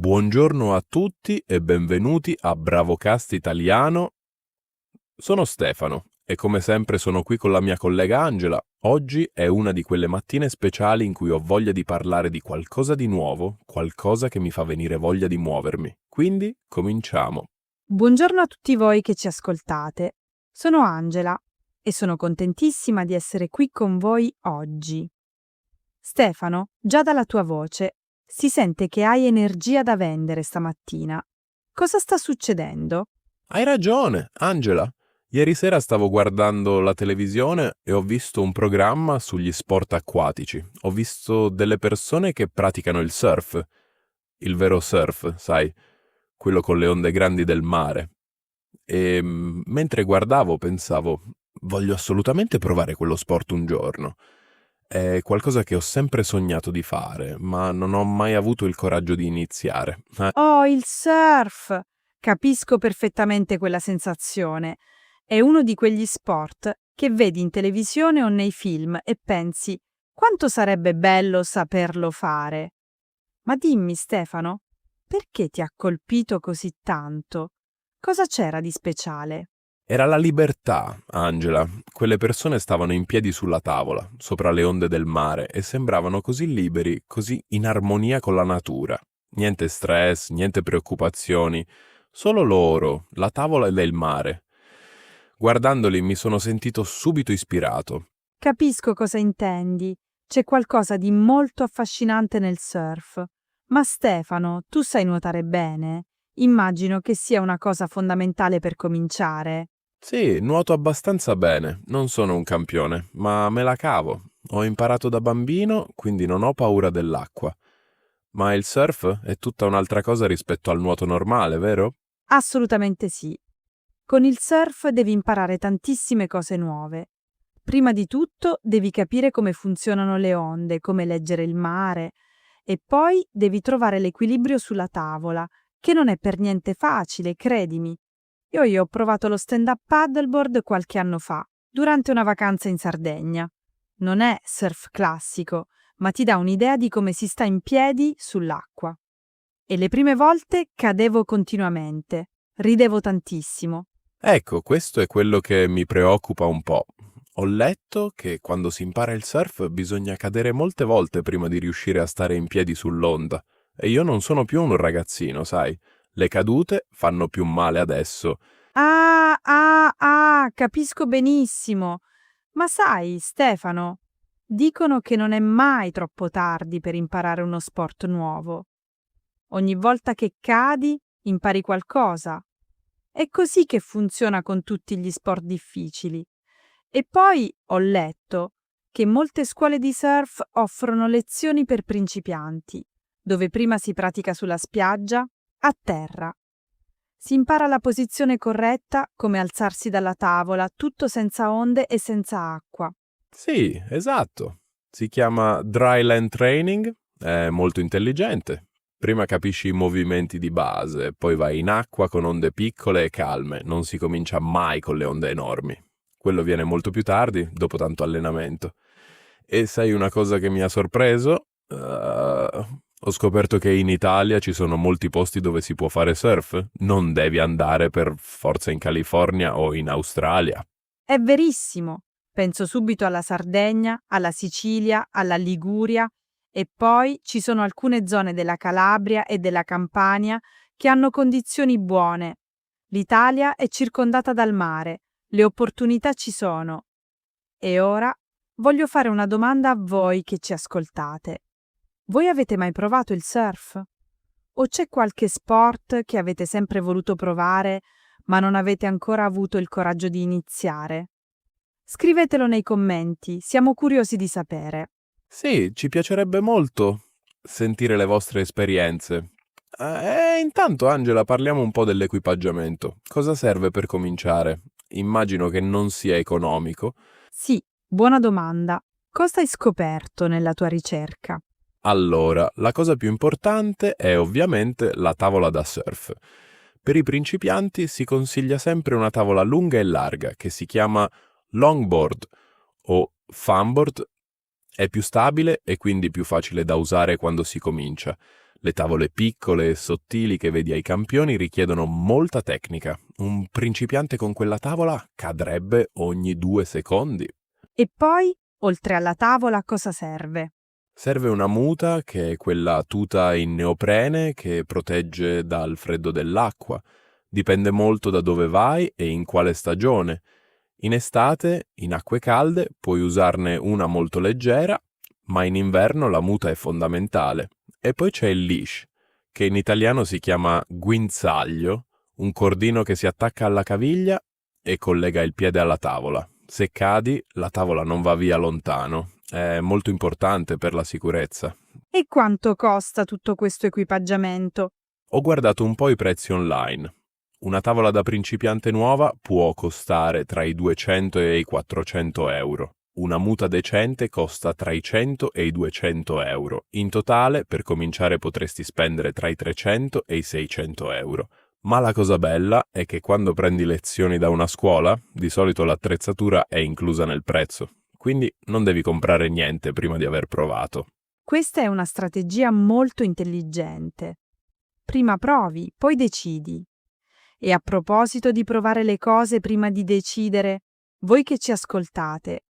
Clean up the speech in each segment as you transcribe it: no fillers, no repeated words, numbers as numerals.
Buongiorno a tutti e benvenuti a Bravocast Italiano. Sono Stefano e come sempre sono qui con la mia collega Angela. Oggi è una di quelle mattine speciali in cui ho voglia di parlare di qualcosa di nuovo, qualcosa che mi fa venire voglia di muovermi. Quindi cominciamo. Buongiorno a tutti voi che ci ascoltate. Sono Angela e sono contentissima di essere qui con voi oggi. Stefano, già dalla tua voce si sente che hai energia da vendere stamattina. Cosa sta succedendo? Hai ragione, Angela. Ieri sera stavo guardando la televisione e ho visto un programma sugli sport acquatici. Ho visto delle persone che praticano il surf. Il vero surf, sai, quello con le onde grandi del mare. E mentre guardavo pensavo, voglio assolutamente provare quello sport un giorno. È qualcosa che ho sempre sognato di fare, ma non ho mai avuto il coraggio di iniziare. Oh, il surf! Capisco perfettamente quella sensazione. È uno di quegli sport che vedi in televisione o nei film e pensi quanto sarebbe bello saperlo fare. Ma dimmi, Stefano, perché ti ha colpito così tanto? Cosa c'era di speciale? Era la libertà, Angela. Quelle persone stavano in piedi sulla tavola, sopra le onde del mare, e sembravano così liberi, così in armonia con la natura. Niente stress, niente preoccupazioni, solo loro, la tavola e il mare. Guardandoli mi sono sentito subito ispirato. Capisco cosa intendi. C'è qualcosa di molto affascinante nel surf. Ma Stefano, tu sai nuotare bene? Immagino che sia una cosa fondamentale per cominciare. Sì, nuoto abbastanza bene, non sono un campione, ma me la cavo. Ho imparato da bambino, quindi non ho paura dell'acqua. Ma il surf è tutta un'altra cosa rispetto al nuoto normale, vero? Assolutamente sì. Con il surf devi imparare tantissime cose nuove. Prima di tutto devi capire come funzionano le onde, come leggere il mare e poi devi trovare l'equilibrio sulla tavola, che non è per niente facile, credimi. Io ho provato lo stand-up paddleboard qualche anno fa, durante una vacanza in Sardegna. Non è surf classico, ma ti dà un'idea di come si sta in piedi sull'acqua. E le prime volte cadevo continuamente, ridevo tantissimo. Ecco, questo è quello che mi preoccupa un po'. Ho letto che quando si impara il surf bisogna cadere molte volte prima di riuscire a stare in piedi sull'onda. E io non sono più un ragazzino, sai. Le cadute fanno più male adesso. Capisco benissimo. Ma sai, Stefano, dicono che non è mai troppo tardi per imparare uno sport nuovo. Ogni volta che cadi, impari qualcosa. È così che funziona con tutti gli sport difficili. E poi ho letto che molte scuole di surf offrono lezioni per principianti, dove prima si pratica sulla spiaggia, a terra. Si impara la posizione corretta, come alzarsi dalla tavola, tutto senza onde e senza acqua. Sì, esatto. Si chiama dry land training, è molto intelligente. Prima capisci i movimenti di base, poi vai in acqua con onde piccole e calme, non si comincia mai con le onde enormi. Quello viene molto più tardi, dopo tanto allenamento. E sai una cosa che mi ha sorpreso? Ho scoperto che in Italia ci sono molti posti dove si può fare surf. Non devi andare per forza in California o in Australia. È verissimo. Penso subito alla Sardegna, alla Sicilia, alla Liguria e poi ci sono alcune zone della Calabria e della Campania che hanno condizioni buone. L'Italia è circondata dal mare, le opportunità ci sono. E ora voglio fare una domanda a voi che ci ascoltate. Voi avete mai provato il surf? O c'è qualche sport che avete sempre voluto provare ma non avete ancora avuto il coraggio di iniziare? Scrivetelo nei commenti, siamo curiosi di sapere. Sì, ci piacerebbe molto sentire le vostre esperienze. E intanto, Angela, parliamo un po' dell'equipaggiamento. Cosa serve per cominciare? Immagino che non sia economico. Sì, buona domanda. Cosa hai scoperto nella tua ricerca? Allora, la cosa più importante è ovviamente la tavola da surf. Per i principianti si consiglia sempre una tavola lunga e larga che si chiama longboard o fanboard. È più stabile e quindi più facile da usare quando si comincia. Le tavole piccole e sottili che vedi ai campioni richiedono molta tecnica. Un principiante con quella tavola cadrebbe ogni 2 secondi. E poi, oltre alla tavola, cosa serve? Serve una muta, che è quella tuta in neoprene che protegge dal freddo dell'acqua. Dipende molto da dove vai e in quale stagione. In estate, in acque calde, puoi usarne una molto leggera, ma in inverno la muta è fondamentale. E poi c'è il leash, che in italiano si chiama guinzaglio, un cordino che si attacca alla caviglia e collega il piede alla tavola. Se cadi, la tavola non va via lontano. È molto importante per la sicurezza. E quanto costa tutto questo equipaggiamento? Ho guardato un po' i prezzi online. Una tavola da principiante nuova può costare tra i 200 e i 400 euro. Una muta decente costa tra i 100 e i 200 euro. In totale, per cominciare, potresti spendere tra i 300 e i 600 euro. Ma la cosa bella è che quando prendi lezioni da una scuola, di solito l'attrezzatura è inclusa nel prezzo. Quindi non devi comprare niente prima di aver provato. Questa è una strategia molto intelligente. Prima provi, poi decidi. E a proposito di provare le cose prima di decidere, voi che ci ascoltate,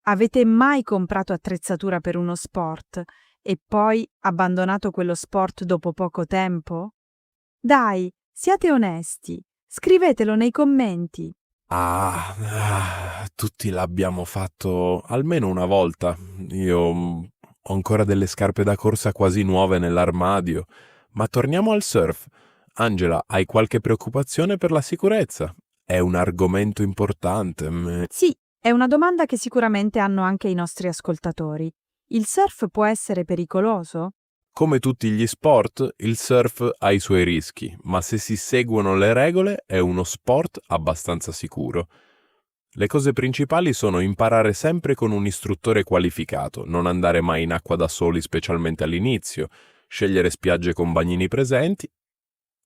avete mai comprato attrezzatura per uno sport e poi abbandonato quello sport dopo poco tempo? Dai, siate onesti, scrivetelo nei commenti. Tutti l'abbiamo fatto almeno una volta. Io ho ancora delle scarpe da corsa quasi nuove nell'armadio. Ma torniamo al surf. Angela, hai qualche preoccupazione per la sicurezza? È un argomento importante. Sì, è una domanda che sicuramente hanno anche i nostri ascoltatori. Il surf può essere pericoloso? Come tutti gli sport, il surf ha i suoi rischi, ma se si seguono le regole è uno sport abbastanza sicuro. Le cose principali sono imparare sempre con un istruttore qualificato, non andare mai in acqua da soli, specialmente all'inizio, scegliere spiagge con bagnini presenti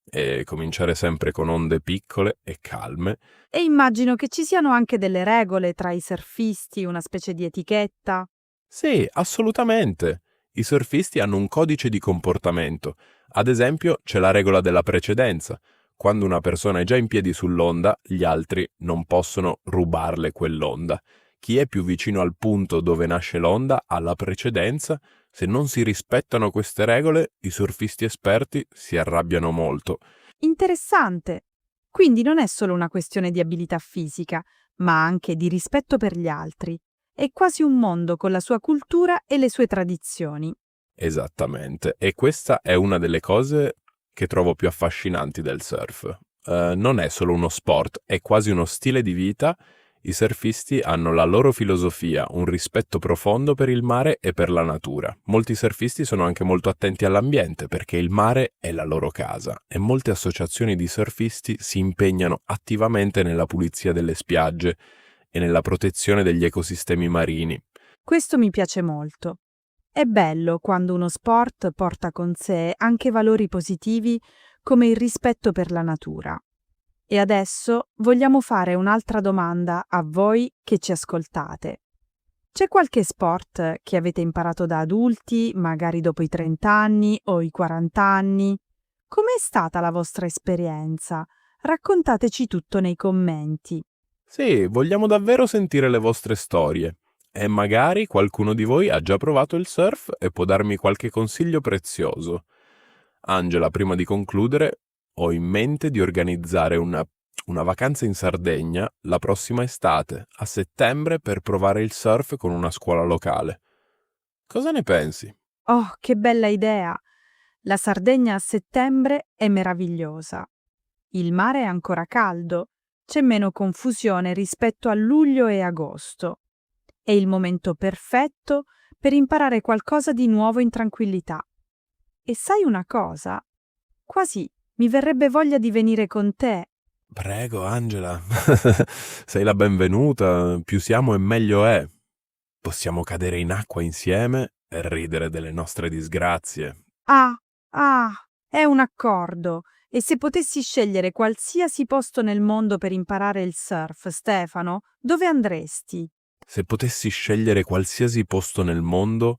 e cominciare sempre con onde piccole e calme. E immagino che ci siano anche delle regole tra i surfisti, una specie di etichetta. Sì, assolutamente. I surfisti hanno un codice di comportamento. Ad esempio, c'è la regola della precedenza. Quando una persona è già in piedi sull'onda, gli altri non possono rubarle quell'onda. Chi è più vicino al punto dove nasce l'onda ha la precedenza. Se non si rispettano queste regole, i surfisti esperti si arrabbiano molto. Interessante. Quindi non è solo una questione di abilità fisica, ma anche di rispetto per gli altri. È quasi un mondo con la sua cultura e le sue tradizioni. Esattamente, e questa è una delle cose che trovo più affascinanti del surf. Non è solo uno sport, è quasi uno stile di vita. I surfisti hanno la loro filosofia, un rispetto profondo per il mare e per la natura. Molti surfisti sono anche molto attenti all'ambiente perché il mare è la loro casa e molte associazioni di surfisti si impegnano attivamente nella pulizia delle spiagge e nella protezione degli ecosistemi marini. Questo mi piace molto. È bello quando uno sport porta con sé anche valori positivi come il rispetto per la natura. E adesso vogliamo fare un'altra domanda a voi che ci ascoltate. C'è qualche sport che avete imparato da adulti, magari dopo i 30 anni o i 40 anni? Com'è stata la vostra esperienza? Raccontateci tutto nei commenti. Sì, vogliamo davvero sentire le vostre storie. E magari qualcuno di voi ha già provato il surf e può darmi qualche consiglio prezioso. Angela, prima di concludere, ho in mente di organizzare una vacanza in Sardegna la prossima estate, a settembre, per provare il surf con una scuola locale. Cosa ne pensi? Oh, che bella idea! La Sardegna a settembre è meravigliosa. Il mare è ancora caldo, c'è meno confusione rispetto a luglio e agosto. È il momento perfetto per imparare qualcosa di nuovo in tranquillità. E sai una cosa? Quasi mi verrebbe voglia di venire con te. Prego, Angela. Sei la benvenuta. Più siamo e meglio è. Possiamo cadere in acqua insieme e ridere delle nostre disgrazie. È un accordo. E se potessi scegliere qualsiasi posto nel mondo per imparare il surf, Stefano, dove andresti? Se potessi scegliere qualsiasi posto nel mondo,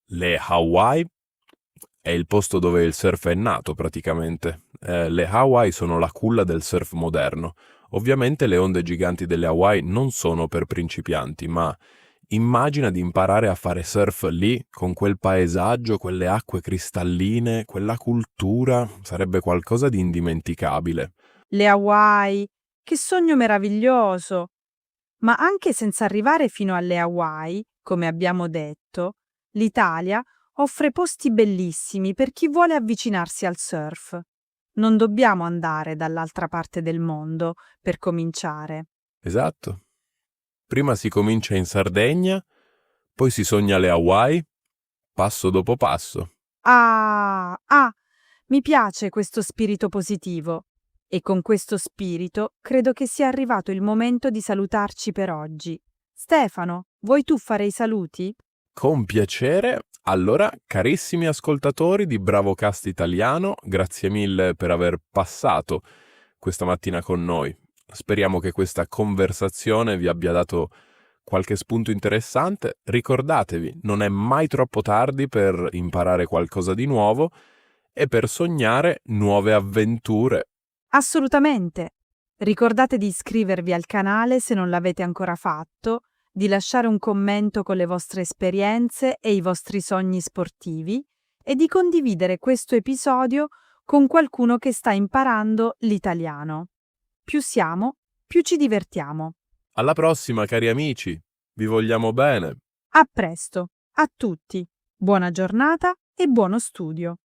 le Hawaii È il posto dove il surf è nato praticamente. Le Hawaii sono la culla del surf moderno. Ovviamente le onde giganti delle Hawaii non sono per principianti, ma immagina di imparare a fare surf lì, con quel paesaggio, quelle acque cristalline, quella cultura, sarebbe qualcosa di indimenticabile. Le Hawaii, che sogno meraviglioso! Ma anche senza arrivare fino alle Hawaii, come abbiamo detto, l'Italia offre posti bellissimi per chi vuole avvicinarsi al surf. Non dobbiamo andare dall'altra parte del mondo per cominciare. Esatto. Prima si comincia in Sardegna, poi si sogna le Hawaii, passo dopo passo. Mi piace questo spirito positivo. E con questo spirito credo che sia arrivato il momento di salutarci per oggi. Stefano, vuoi tu fare i saluti? Con piacere. Allora, carissimi ascoltatori di Bravocast Italiano, grazie mille per aver passato questa mattina con noi. Speriamo che questa conversazione vi abbia dato qualche spunto interessante. Ricordatevi, non è mai troppo tardi per imparare qualcosa di nuovo e per sognare nuove avventure. Assolutamente. Ricordate di iscrivervi al canale se non l'avete ancora fatto, di lasciare un commento con le vostre esperienze e i vostri sogni sportivi e di condividere questo episodio con qualcuno che sta imparando l'italiano. Più siamo, più ci divertiamo. Alla prossima, cari amici. Vi vogliamo bene. A presto, a tutti. Buona giornata e buono studio.